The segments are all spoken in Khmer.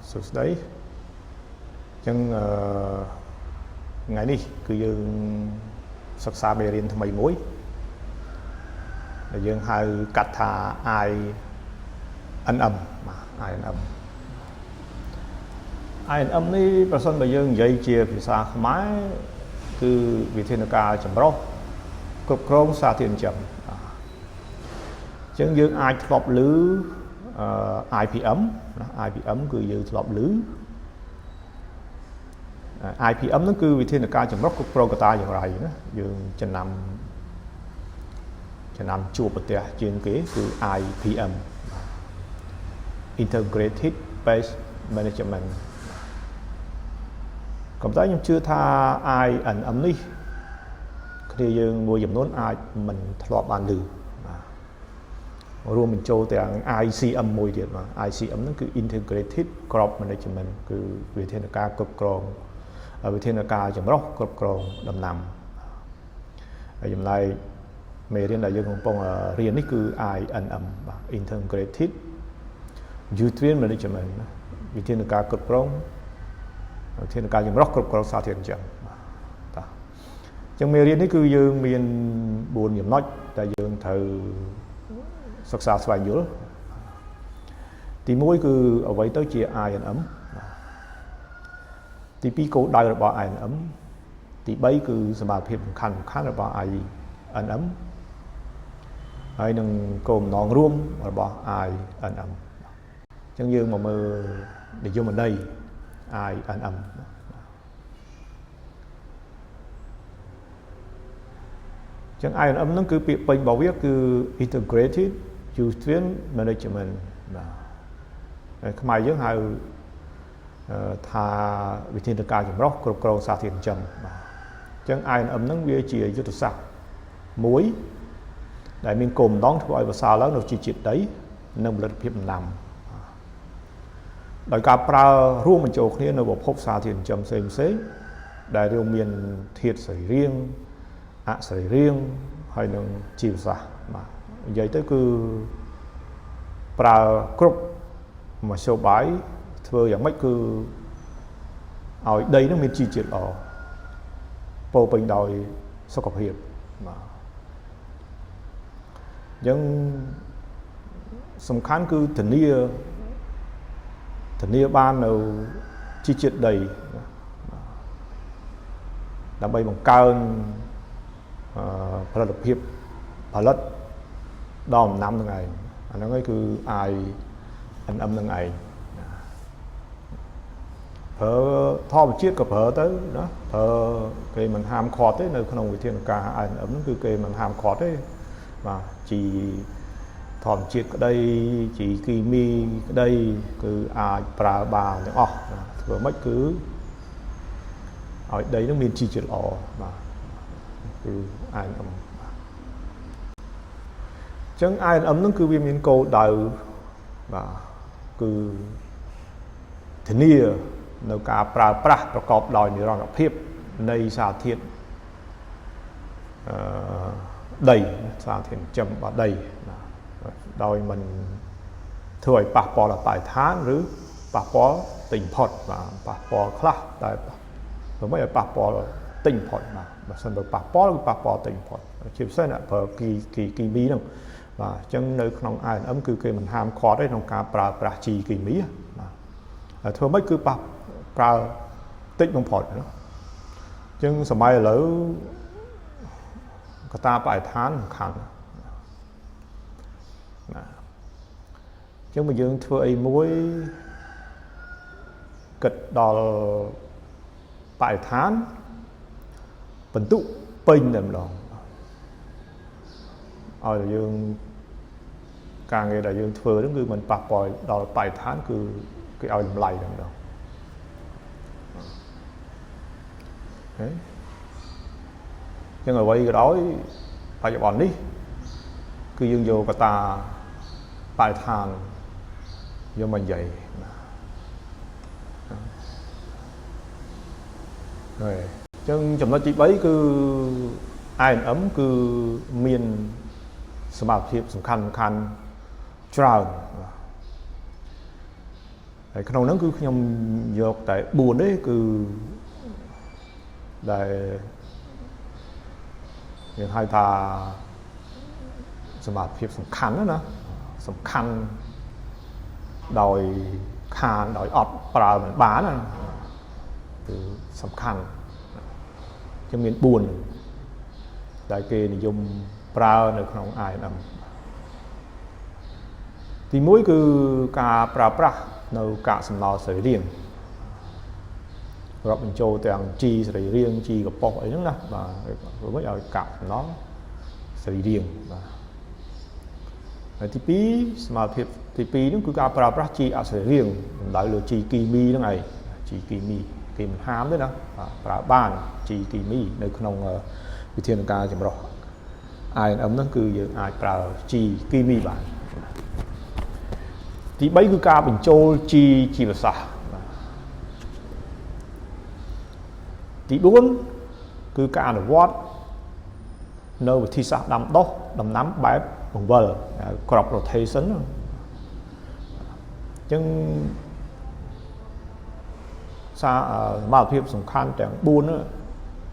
sụt đấy chẳng ngày đi cứ dương sắc xa bề riêng thay mối là dương hai cắt thà ai ăn âm mà ai ăn âm ai ăn âm đi bà sân bà dương dây chia phía xa máy cứ vì thiên ca chấm rau cục rong xa thiên chấm chẳng dương ai lọp lứ ai bị ấm cứ dương lọp lứ IPM nó cứ vì thế là ca chấm róc pro của taอย่างไรนะយើងចំណាំជួបប្រទេសជាងគេគឺ IPM Integrated Base Management កំតែខ្ញុំជឿថា INM នេះគ្នាយើងមួយចំនួនអាចមិនធ្លាប់បានឮរួមបញ្ចូលទាំង ICM មួយទៀតបាទ ICM ហ្នឹងគឺ Integrated Crop Management គឺវិធានការគ្រប់គ្រងវិធានការចម្រុះគ្រប់គ្រងដំណាំហើយចំណែកមេរៀនដែលយើងកំពុងរៀននេះគឺ INM បាទ Integrated Nutrient Management វិធានការគ្រប់គ្រងវិធានការចម្រុះគ្រប់គ្រងសារធាតុចិញ្ចឹមបាទអញ្ចឹងមេរៀននេះគឺយើងមាន4ចំណុចដែលយើងត្រូវសិក្សាស្វែងយល់ទី1គឺអ្វីទៅជា INM ទី2គោលដៅរបស់ INM ទី3គឺសមត្ថភាពសំខាន់របស់ INM ហើយនឹងគោលបំណងរួមរបស់ INM អញ្ចឹងយើងមកមើលនិយមន័យ INM អញ្ចឹង INM ហ្នឹងគឺពាក្យពេញរបស់វាគឺ Integrated Nutrient Management បាទខ្មែរយើងហៅថាវិធានការចម្រុះគ្រប់គ្រងសារធាតុចិញ្ចឹមបាទអញ្ចឹង INM ហ្នឹងវាជាយុទ្ធសាស្ត្រមួយដែលមានគោលបំណងធ្វើឲ្យប្រសើរឡើងនៅជីជាតិដីនិងផលិតភាពដំណាំដោយការប្រើរួមបញ្ចូលគ្នានៅប្រភពសារធាតុចិញ្ចឹមផ្សេងៗដែលរួមមានធាតុសរីរាង្គអសរីរាង្គហើយនិងជីវសាស្ត្របាទនិយាយទៅគឺប្រើគ្រប់មធ្យោបាយធ្វើយ៉ាងម៉េចគឺឲ្យដីនឹងមានជីជាតិល្អពោពេញដោយសុខភាពបាទអញ្ចឹងសំខាន់គឺធានាបាននៅជីជាតិដីដើម្បីបង្កើនផលិតភាពផលិតដល់ដំណាំនឹងឯងអាហ្នឹងហើយគឺ INM នឹងឯងប្រើធម្មជាតិក៏ប្រើទៅណាប្រើគេមិនហាមឃាត់ទេនៅក្នុងវិធានការ INM ហ្នឹងគឺគេមិនហាមឃាត់ទេបាទជីធម្មជាតិក្តីជីគីមីក្តីគឺអាចប្រើបានទាំងអស់ធ្វើម៉េចគឺឲ្យដីនឹងមានជីជាតិល្អបាទគឺ INM បាទអញ្ចឹង INM ហ្នឹងគឺវាមានគោលដៅបាទគឺធានានៅការប្រើប្រាស់ប្រកបដោយនិរន្តរភាពនៃសារធាតុដីសារធាតុចិញ្ចឹមរបស់ដីដោយមិនធ្វើឲ្យប៉ះពាល់ដល់បរិស្ថានឬប៉ះពាល់ទិញផុតបាទប៉ះពាល់ខ្លះតែធ្វើម៉េចឲ្យប៉ះពាល់ទិញផុតបាទបើមិនទៅប៉ះពាល់គឺប៉ះពាល់ទិញផុតជាពិសេសអ្នកប្រើគីមីហ្នឹងបាទអញ្ចឹងនៅក្នុង INM គឺគេមិនហាមឃាត់ទេក្នុងការប្រើប្រាស់ជីគីមីបាទធ្វើម៉េចគឺប្រើតិចបំផុតណាអញ្ចឹងសម័យឥឡូវកត្តាបរិស្ថានសំខាន់ណាអញ្ចឹងបើយើងធ្វើអីមួយគិតដល់បរិស្ថានបន្ទុកពេញតែម្ដងឲ្យយើងការងារដែលយើងធ្វើហ្នឹងគឺមិនប៉ះពាល់ដល់បរិស្ថានគឺគេឲ្យតម្លៃតែម្ដងចឹងអ្វីក៏ដោយបច្ចុប្បន្ននេះគឺយើងយកកត្តាបរិស្ថានយកមកនិយាយហើយចឹងចំណុចទី3គឺ INM គឺមានសមត្ថភាពសំខាន់ច្រើន ហើយក្នុងហ្នឹងគឺខ្ញុំយកតែ4ទេគឺដែលយើងហៅថាសមាធិសំខាន់ណាសំខាន់ដោយខានដោយអត់ប្រើមិនបានណាគឺសំខាន់ជាមាន4ដែលគេនិយមប្រើនៅក្នុង INM ទី1គឺការប្រើប្រាស់នៅកាកសំណល់សរីរាង្គរាប់បញ្ចូលទាំងជីសរីរាង្គជីកប៉ុសអីហ្នឹងណាបាទព្រោះមិនឲ្យកាកសំណល់សរីរាង្គបាទហើយទី2សមាធិទី2ហ្នឹងគឺការប្រើប្រាស់ជីអសរីរាង្គបណ្ដោយលើជីគីមីហ្នឹងឯងជីគីមីគេមិនហាមទេណាបាទប្រើបានជីគីមីនៅក្នុងវិធានការចម្រុះ INM ហ្នឹងគឺយើងអាចប្រើជីគីមីបានទី3គឺការបញ្ចូលជីជីវសាស្ត្រទី4គឺការអនុវត្តនៅវិធីសាស្ត្រដាំដុះដំណាំបែបបង្វិល crop rotation អញ្ចឹងសមត្ថភាពសំខាន់ទាំង4នោះ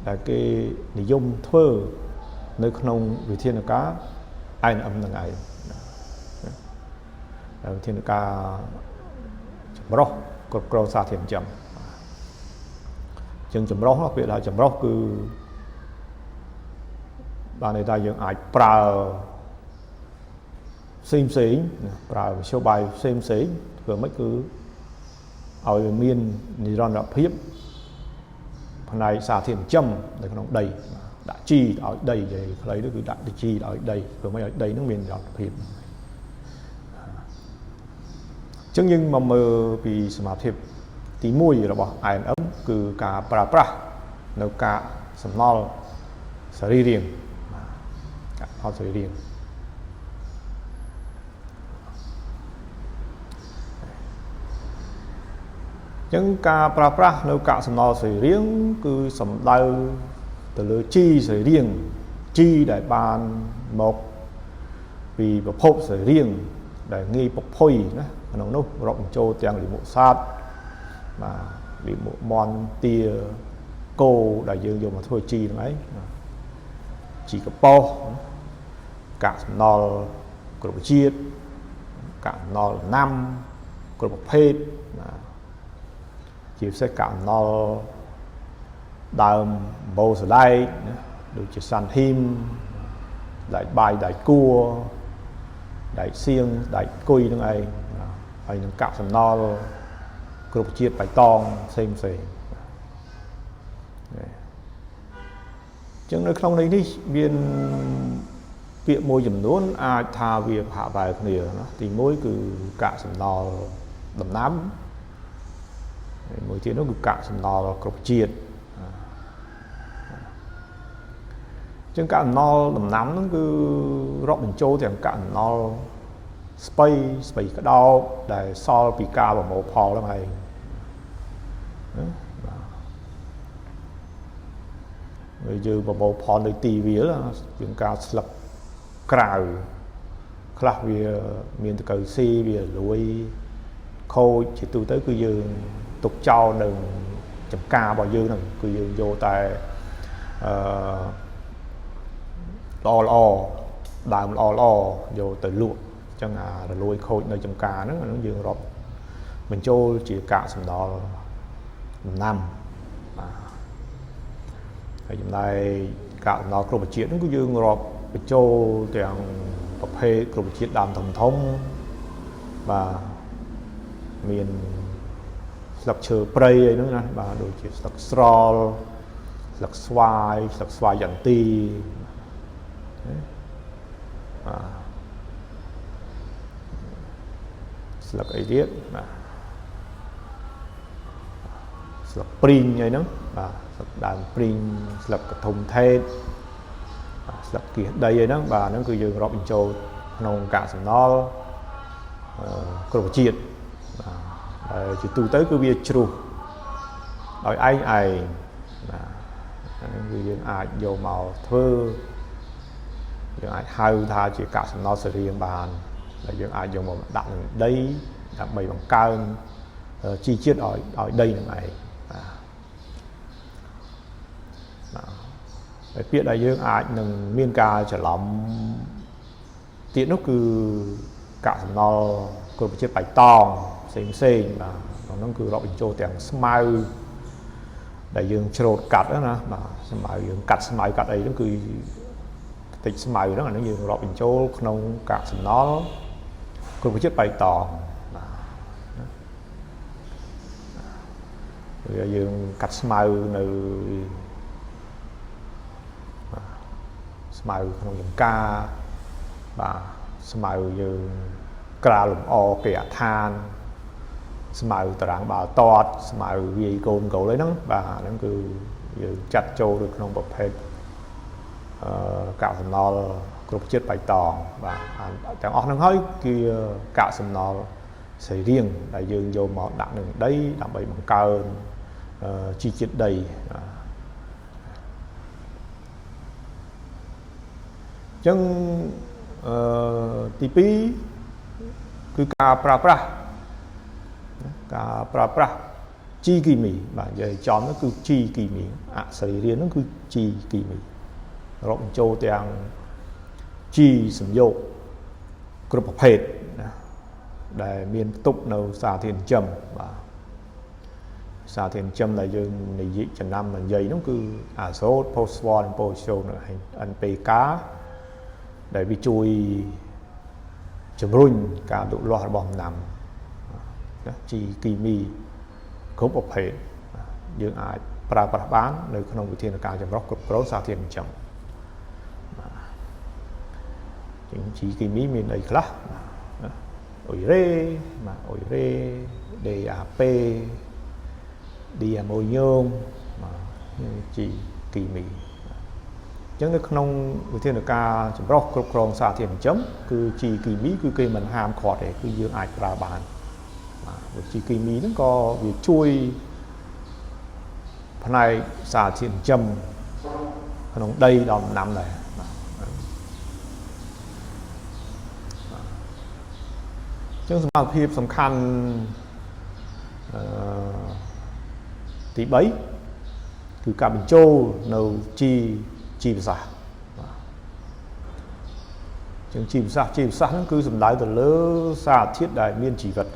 ដែលគេនិយមធ្វើនៅក្នុងវិធានការ INM ហ្នឹងឯងវិធានការចម្រុះគ្រប់គ្រងសារធាតុចិញ្ចឹមជាងចម្រុះពាក្យថាចម្រុះគឺបានន័យថាយើងអាចប្រើផ្សេងប្រើមធ្យោបាយផ្សេងធ្វើម៉េចគឺឲ្យមាននិរន្តរភាពផ្នែកសារធាតុចិញ្ចឹមនៅក្នុងដីដាក់ជីឲ្យដីនិយាយខ្លីទៅគឺដាក់ជីឲ្យដីធ្វើម៉េចឲ្យដីនឹងមាននិរន្តរភាពចឹងយើងមកមើលពីសមាធិទី1របស់ INM គឺការប្រើប្រាស់នៅការសំណល់សរីរាង្គការសំណល់សរីរាង្គចឹងការប្រើប្រាស់នៅកាកសំណល់សរីរាង្គគឺសំដៅទៅលើជីសរីរាង្គជីដែលបានមកពីប្រភពសរីរាង្គដែលងាយពុកផុយណាក្នុងនោះរាប់បញ្ចូលទាំងលាមកសត្វបាទលាមកមន់ទាគោដែលយើងយកមកធ្វើជីហ្នឹងឯងជីកប៉ុសកាកសំណល់គ្រប់ជាតិកាកសំណល់ដំណាំគ្រប់ប្រភេទជាពិសេសកាកសំណល់ដើមបូរសណ្ដែកណាដូចជាសាន់ហ៊ីមដែកបាយដែកគួរដែកសៀងដែកគុយហ្នឹងឯងហើយនឹងកាកសំណល់គ្រប់ជាតិបៃតងផ្សេងអញ្ចឹងនៅក្នុងនេះមានពាក្យមួយចំនួនអាចថាវាប្រហាក់ប្រហែលគ្នាណាទី1គឺកាកសំណល់ដំណាំមួយទៀតនោះគឺកាកសំណល់គ្រប់ជាតិចឹងកាកសំណល់ដំណាំហ្នឹងគឺរាប់បញ្ចូលទាំងកាកសំណល់ស្ពៃក្តោបដែលសល់ពីការប្រមូលផលហ្នឹងឯងហើយយើងប្រមូលផលនៅទីវាលជាងការស្លឹកក្រៅខ្លះវាមានតកៅស៊ីវាលួយខូចជាទូទៅគឺយើងទុកចោលនៅចំការរបស់យើងហ្នឹងគឺយើងយកតែល្អដើមល្អយកទៅលក់អញ្ចឹងអារលួយខូចនៅចំការហ្នឹងអានោះយើងរាប់បញ្ចូលជាកាកសំណល់ដំណាំបាទហើយចំណែកកាកសំណល់គ្រប់ជាតិហ្នឹងគឺយើងរាប់បញ្ចូលទាំងប្រភេទគ្រប់ជាតិដើមធំបាទមានស្លឹកឈើព្រៃអីហ្នឹងណាបាទដូចជាស្លឹកស្រល់ស្លឹកស្វាយយន្ទីស្លឹកអីទៀតបាទស្លឹកព្រីងអីហ្នឹងបាទស្លឹកដើមព្រីងស្លឹកកធុំថេតស្លឹកគៀសដីអីហ្នឹងបាទហ្នឹងគឺយើងរាប់បញ្ចូលក្នុងកាកសំណល់គ្រប់ជាតិបាទហើយជាទូទៅគឺវាជ្រុះដោយឯងបាទអាហ្នឹងគឺយើងអាចយកមកធ្វើយើងអាចហៅថាជាកាកសំណល់សរីរាង្គបានដែលយើងអាចយកមកដាក់ក្នុងដីដើម្បីបង្កើន chi chiết ở đây là này biết đại dương ai nâng miên ca trở lắm tiện nó cứ cả nó cứ chết bạch tòng xem mà nó cứ rõ bình châu tiếng smile đại dương trộn cắt đó nè mà smile cắt ấy nó cứ tịch smile đó là nó như rõ bình châu không cả nó cứ chết bạch tòng rồi dương cắt smile nơi smile không những ca và smile như cà lùm o kẻ than smile tờ rạng bà tọt smile vì côn cầu lấy nó và nó cứ chặt trâu được không bậc hết cạo sầm nó cục chết bày tỏ và chẳng óc nó hơi kia cạo sầm nó xảy riêng đại dương vô mỏ đặng đường đấy đặng bày bằng cao chi tiết đầy chân TP cứ ca pra chi kỳ mì và giờ chọn nó cứ chi kỳ mì xảy riêng nó cứ chi kỳ mì rộng châu tiếng chi sầm dô group phết để miền tục nấu xà thiền châm và xà thiền châm là dương này dị chân năm là dây nó cứ số post one post show nữa anh pk để bị chui chấm run cả độ loạt bom nằm chi kỳ mi khốp bọc hệ dương ai pra bán nơi không bị thiên là cao chấm róc cột cối sao thiên chấm chính chi kỳ mi miền này khác ổi rê DAP diamonium mà chi kỳ mi chẳng được không bị thiên là cao chấm róc cột cối sao thiên chấm cứ chi kỳ mi cứ cây mình ham khọt để cứ dương ai pra bán chỉ kỳ mí nó có việc chui phần này xả thiện châm nó đây đòn nằm này chương trình học hiệp sầm khăn tí bấy cứ cả bình châu nấu chi xả chương chi xả nó cứ sầm đái từ lỡ xả thiết đại miên chỉ vật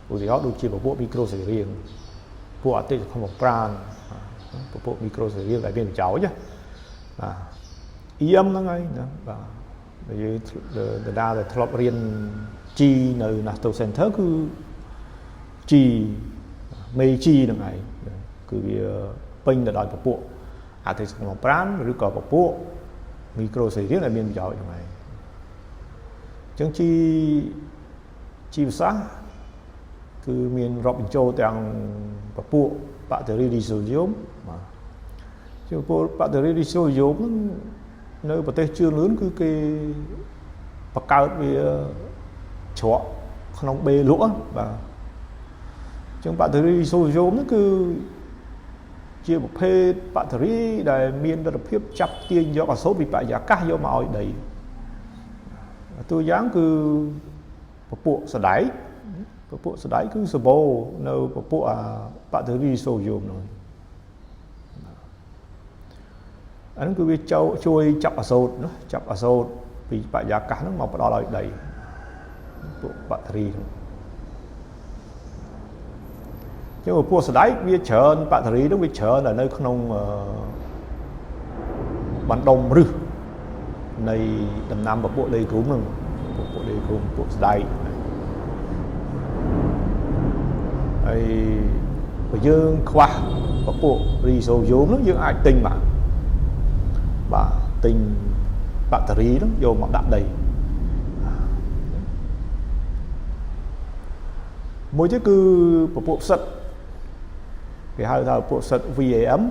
vì họ đôi khi bộ micro sẽ riêng bộ tê không một brand bộ micro sẽ riêng lại bên cháu chứ ý âm nó ngay và vì đa là thọp riêng chi nơi NATO center cứ chi mây chi là ngày cứ vì pin là đòi bộ tê không một brand rồi có bộ micro sẽ riêng lại bên cháu như này chứng chi sáng cứ miền rộng châu tiếng bộ battery đi sử dụng mà chứ battery đi sử dụng nơi bờ tây chưa lớn cứ cái bậc cao vì chó không bê lũa và chứ battery đi sử dụng nó cứ chia một phê battery để miền đã được phép chặt tiền do cả số bị bại giá cả do mọi đầy tôi dám cứ bộ sẽ đáy bộ sẽ đáy cứ sờ bồ nơi bộ battery sử dụng rồi anh cứ biết chui chập ở sâu vì bại giá cả nó mọc đó là đầy bộ battery nhưng mà bộ sẽ đáy biết chờ battery nó biết chờ là nơi không ban đông rư này đầm nam và bộ đây cũng là bộ đây cũng bộ sẽ đáy bây giờ khoa và bộ đi số vốn nó dương ai tinh mà và tinh battery nó vô mà đặt đầy mỗi chiếc cứ bộ sật thì hai là bộ sật VAM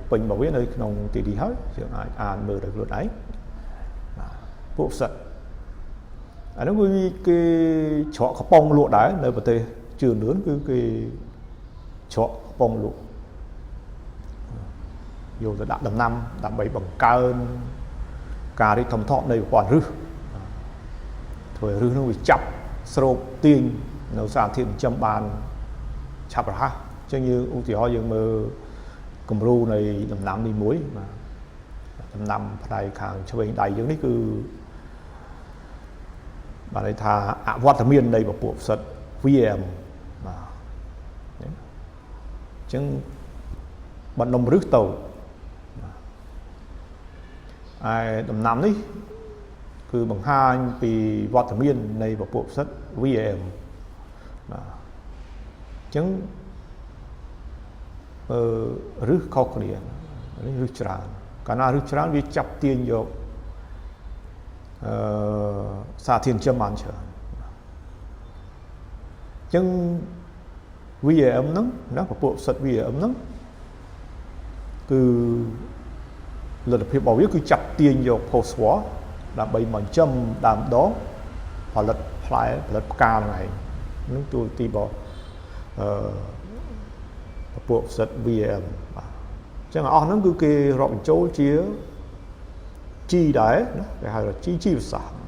bình bảo biết nơi nông thì đi hết chứ ai mở được luôn ấy bộ sật nó vì cái chọ có bông lụa đá nơi bờ tây chưa lớn cái chọ bông lụa dù là đạm đầm năm đạm bảy bằng ca đi thầm thọ này quả rư thôi rư nó bị chập stroke tiền នៅសារធាតុចិញ្ចឹមបានឆាប់រហ័សចឹងយើងឧទាហរណ៍យើងមើលគំរូនៃដំណាំនេះមួយបាទដំណាំផ្នែកខាងឆ្វេងដៃយើងនេះគឺបានន័យថាអវត្តមាននៃពពួកផ្សិត VM បាទអញ្ចឹងបណ្ដុំឫសទៅហើយដំណាំនេះគឺបង្ហាញពីវត្តមាននៃពពួកផ្សិត VM បាទអញ្ចឹងឫសខុសគ្នានេះឫសច្រើនកាលណាឫសច្រើនវាចាប់ទាញយកសារធាតុចិញ្ចឹមបានច្រើនអញ្ចឹង VM ហ្នឹងណាពពួកផ្សិត VM ហ្នឹងគឺលទ្ធភាពរបស់វាគឺចាប់ទាញយកផូស្វ័រដើម្បីមកចិញ្ចឹមដើមដងផលិតផ្លែផលិតផ្កាហ្នឹងឯងនឹងទូទីរបស់ពពួកផ្សិត VM បាទអញ្ចឹងអស់ហ្នឹងគឺគេរាប់បញ្ចូលជា G ដែរណាគេហៅថា G ជីវសាស្ត្រ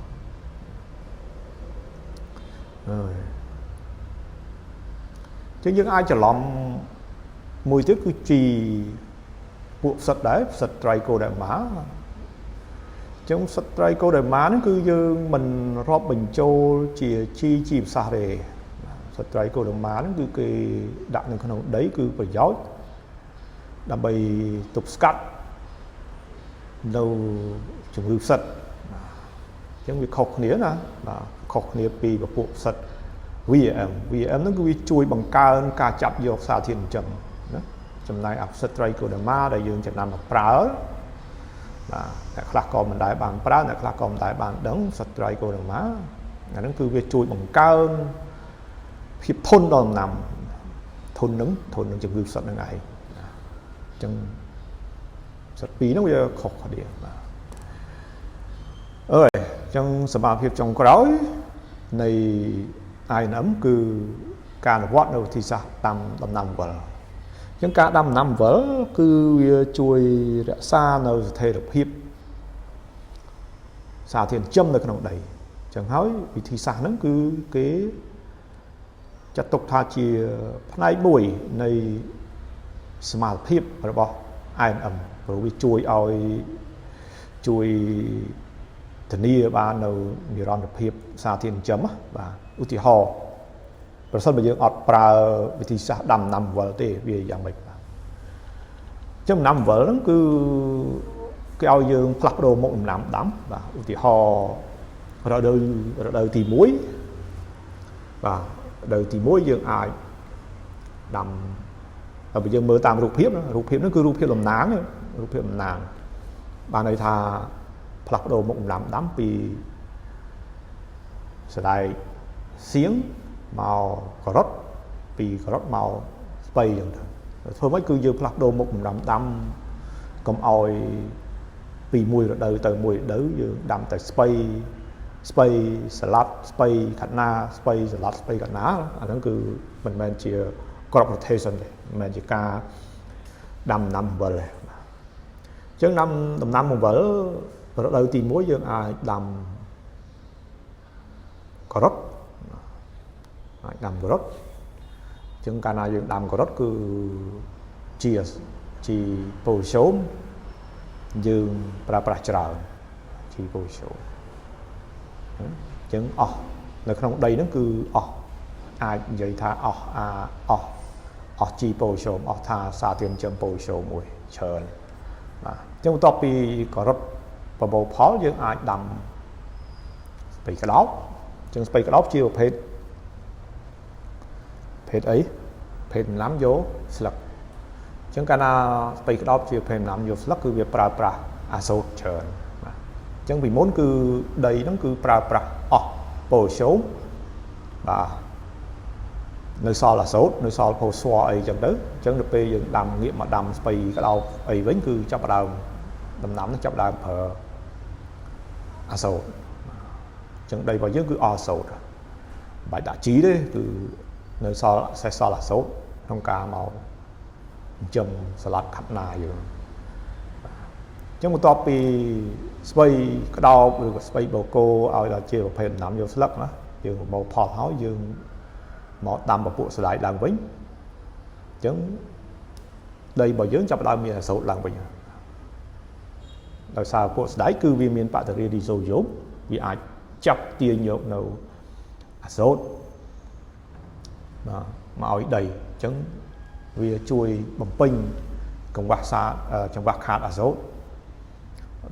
ចឹងយើងអាចច្រឡំមួយទៀតគឺ G ពួកផ្សិតដែរផ្សិត Trichoderma ចឹងផ្សិត Trichoderma ហ្នឹងគឺយើងមិនរាប់បញ្ចូលជា G ជីវសាស្ត្រទេផ្សិត Trichoderma ហ្នឹងគឺគេដាក់នៅក្នុងដីគឺប្រយោជន៍ដើម្បីទប់ស្កាត់នៅជំងឺផ្សិតអញ្ចឹងវាខុសគ្នាណាបាទខុសគ្នាពីពពួកផ្សិត VM ហ្នឹងគឺវាជួយបង្កើនការចាប់យកសារធាតុចិញ្ចឹមណាចំណែកផ្សិត Trichoderma ដែលយើងចំណាំមកប្រើបាទអ្នកខ្លះក៏មិនដែលបានប្រើអ្នកខ្លះក៏មិនដែលបានដឹងផ្សិត Trichoderma អាហ្នឹងគឺវាជួយបង្កើនភាពធន់ដល់ដំណាំធន់នឹងជំងឺផ្សិតហ្នឹងឯងអញ្ចឹងផ្សិតពីរហ្នឹងវាខុសគ្នាបាទអញ្ចឹងសមត្ថភាពចុងក្រោយនៃ INM គឺការអនុវត្តនៅវិធីសាស្ត្រដាំដំណាំអំបិលអញ្ចឹងការដាំដំណាំអំបិលគឺវាជួយរក្សានៅស្ថិរភាពសារធាតុចិញ្ចឹមនៅក្នុងដីអញ្ចឹងហើយវិធីសាស្ត្រហ្នឹងគឺគេចាត់ទុកថាជាផ្នែកមួយនៃសមត្ថភាពរបស់ INM ព្រោះវាជួយធានាបាននៅនិរន្តរភាពសារធាតុចិញ្ចឹមបាទឧទាហរណ៍ប្រសិនបើយើងអត់ប្រើវិធីសាស្ត្រដាំដំណាំអំបិលទេវាយ៉ាងម៉េចបាទអញ្ចឹងដំណាំអំបិលហ្នឹងគឺគេឲ្យយើងផ្លាស់ប្ដូរមុខដំណាំដាំបាទឧទាហរណ៍រដូវទី1បាទរដូវទី1យើងអាចដាំបើយើងមើលតាមរូបភាពហ្នឹងគឺរូបភាពតំណាងបានន័យថាផ្លាស់ប្ដូរមុខដំណាំដាំពីសណ្តែកសៀងមកការ៉ុតពីការ៉ុតមកស្ពៃអញ្ចឹងទៅធ្វើម៉េចគឺយើងផ្លាស់ប្ដូរមុខដំណាំដាំកុំឲ្យពីមួយរដូវទៅមួយរដូវយើងដាំតែស្ពៃសាឡាត់ស្ពៃខាត់ណាស្ពៃសាឡាត់ស្ពៃខាត់ណាអាហ្នឹងគឺមិនមែនជា crop rotation ទេមិនមែនជាការដាំដំណាំអំបិលទេអញ្ចឹងដាំដំណាំអំបិលរដូវទី1យើងអាចដាំការ៉ុតអញ្ចឹងកាលណាយើងដាំការ៉ុតគឺជាប៉ូស្យូមយើងប្រើប្រាស់ច្រើនជីប៉ូស្យូមអញ្ចឹងអស់នៅក្នុងដីហ្នឹងគឺអស់អាចនិយាយថាអស់ជីប៉ូស្យូមអស់ថាសារធាតុចិញ្ចឹមប៉ូស្យូមមួយច្រើនបាទអញ្ចឹងបន្ទាប់ពីការ៉ុតបបោផលយើងអាចដាំស្ពៃក្តោបអញ្ចឹងស្ពៃក្តោបជាប្រភេទអីភេទដំណាំយកស្លឹកអញ្ចឹងកាលណាស្ពៃក្តោបជាភេទដំណាំយកស្លឹកគឺវាប្រើប្រាស់អាសូតច្រើនបាទអញ្ចឹងពីមុនគឺដីហ្នឹងគឺប្រើប្រាស់អស់ប៉ូស្យូមបាទនៅសល់អាសូតនៅសល់ផូស្វ័រអីចឹងទៅអញ្ចឹងទៅពេលយើងដាំងាកមកដាំស្ពៃក្តោបអីវិញគឺចាប់ដើមដំណាំនឹងចាប់ដើមប្រើអាសូតអញ្ចឹងដីរបស់យើងគឺអស់អាសូតបាច់ដាក់ជីទេគឺនៅសល់អាសូតក្នុងការមកចិញ្ចឹមសាឡាត់ខាត់ណាយើងអញ្ចឹងបន្ទាប់ពីស្ពៃក្តោបឬក៏ស្ពៃបូកគោឲ្យដល់ជាប្រភេទដំណាំយកស្លឹកណាយើងបបោផលហើយយើង một đâm vào bộ sợiឡើងវិញចឹងដីរបស់យើងចាប់ដើមមានអាសូតឡើងវិញដោយសារពួកស្ដាយគឺវាមានបាក់តេរីរីសូយ៉ូមវាអាចចាប់ទាញយកនៅអាសូតមកឲ្យដីអញ្ចឹងវាជួយបំពេញកង្វះខាតអាសូត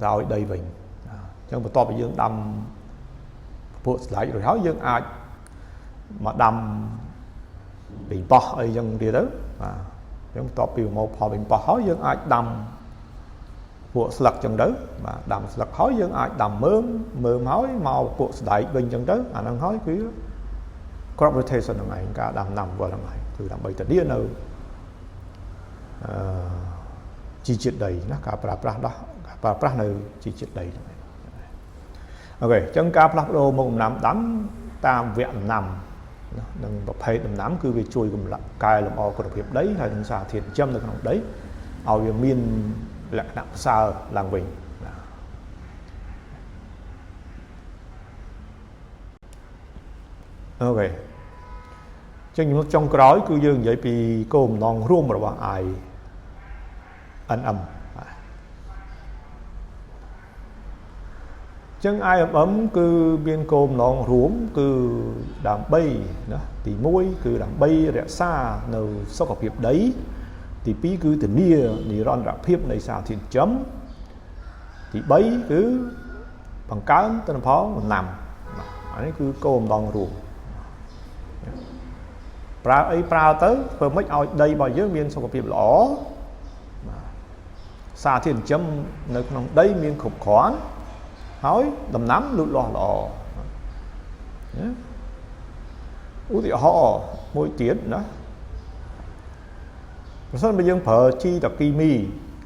ដល់ឲ្យដីវិញអញ្ចឹងបន្ទាប់ពីយើងដាំពួកស្លាយរួចហើយយើងអាចមកដាំបេងប៉ោះអីចឹងទៀតទៅបាទអញ្ចឹងបន្ទាប់ពីមកផលបេងប៉ោះហើយយើងអាចដាំពួកស្លឹកចឹងទៅបាទដាំស្លឹកហើយយើងអាចដាំមើមហើយមកពួកស្ដែកវិញចឹងទៅអាហ្នឹងហើយគឺ crop rotation ហ្នឹងឯងការដាំណាំវល់ហ្នឹងឯងគឺដើម្បីធានានៅជីជាតិដីណាការប្រើប្រាស់នៅជីជាតិដីហ្នឹងឯងអូខេអញ្ចឹងការផ្លាស់ប្ដូរមុខដំណាំដាំតាមវគ្គដំណាំនិងប្រភេទដំណាំគឺវាជួយកែលម្អគុណភាពដីហើយនឹងសារធាតុចិញ្ចឹមនៅក្នុងដីឲ្យវាមានលក្ខណៈប្រសើរឡើងវិញអូខេចឹងចំណុចចុងក្រោយគឺយើងនិយាយពីគោលបំណងរួមរបស់ INM ចឹង INM គឺមានគោលបំណងរួមគឺដើម្បីណាទី1គឺដើម្បីរក្សានៅសុខភាពដីទី2គឺធានានិរន្តរភាពនៃសារធាតុចិញ្ចឹមទី3គឺបង្កើនទិន្នផលដំណាំអានេះគឺគោលបំណងរួមប្រើអីប្រើទៅធ្វើម៉េចឲ្យដីរបស់យើងមានសុខភាពល្អសារធាតុចិញ្ចឹមនៅក្នុងដីមានគ្រប់គ្រាន់ហើយដំណាំលូតលាស់ល្អឧទាហរណ៍មួយទៀតណាប្រសិនបើយើងប្រើជីតគីមី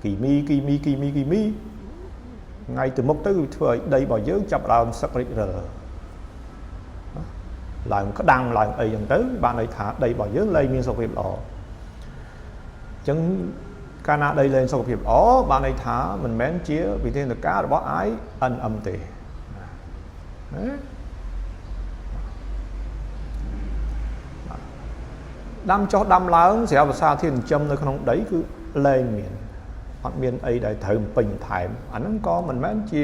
ថ្ងៃទៅមុខទៅវាធ្វើឲ្យដីរបស់យើងចាប់ដើមសឹករិចរិលឡើងក្តាំងឡើងអីចឹងទៅបានន័យថាដីរបស់យើងលែងមានសុខភាពល្អអញ្ចឹងកាលណាដីលែងសុខភាពល្អបានន័យថាមិនមែនជាវិធានការរបស់ INM ទេដាំចុះដាំឡើងស្រាប់សារធាតុចិញ្ចឹមនៅក្នុងដីគឺលែងមានអត់មានអីដែលត្រូវពេញថែមអាហ្នឹងក៏មិនមែនជា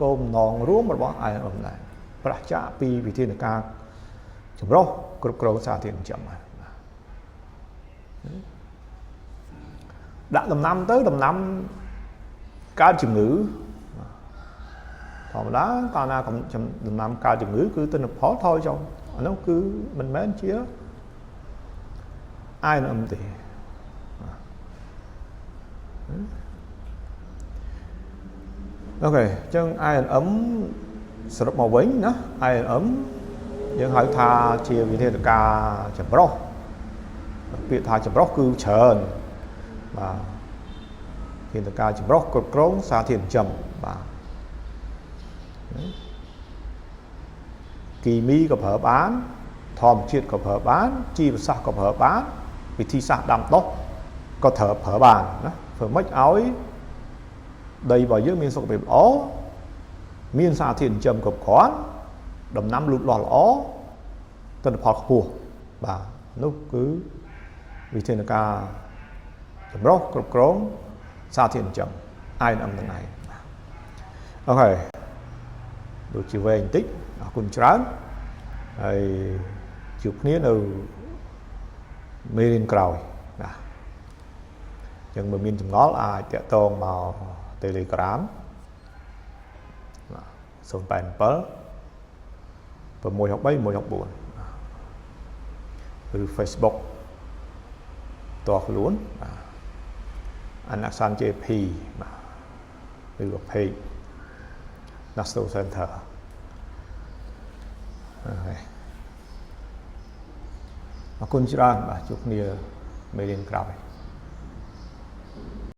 គោលបំណងរួមរបស់ INM ដែរប្រឆាំងពីវិធានការចម្រុះគ្រប់គ្រងសារធាតុចិញ្ចឹមដាក់ដំណាំទៅដំណាំកើតជំងឺធម្មតាកាលណាដំណាំកើតជំងឺគឺទិន្នផលថយចុះអានោះគឺមិនមែនជា INM ទេអូខេអញ្ចឹង INM សរុបមកវិញណា INM យើងហៅថាជាវិធានការចម្រុះពាក្យថាចម្រុះគឺច្រើនបាទវិធានការចម្រុះគ្រប់គ្រងសារធាតុចិញ្ចឹមបាទគីមីក៏ប្រើបានធម្មជាតិក៏ប្រើបានជីវសាស្ត្រក៏ប្រើបានវិធីសាស្ត្រដាំដុះក៏ត្រូវប្រើបានណាធ្វើម៉េចឲ្យដីរបស់យើងមានសុខភាពល្អមានសារធាតុចិញ្ចឹមគ្រប់គ្រាន់ដំណាំលូតលាស់ល្អទិន្នផលខ្ពស់បាទនោះគឺវិធានការចម្រុះគ្រប់គ្រងសារធាតុចិញ្ចឹម INM ទាំងឯងអូខេដូចជាវែងបន្តិចអរគុណច្រើនហើយជួបគ្នានៅមេរៀនក្រោយបាទអញ្ចឹងបើមានចម្ងល់អាចតាក់ទងមក Telegram 087 663 164 ឬ Facebook តោះខ្លួនអានអក្សរ JP បាទឬក៏ page National Center អរគុណច្រើនបាទជួបគ្នាមេរៀនក្រោយ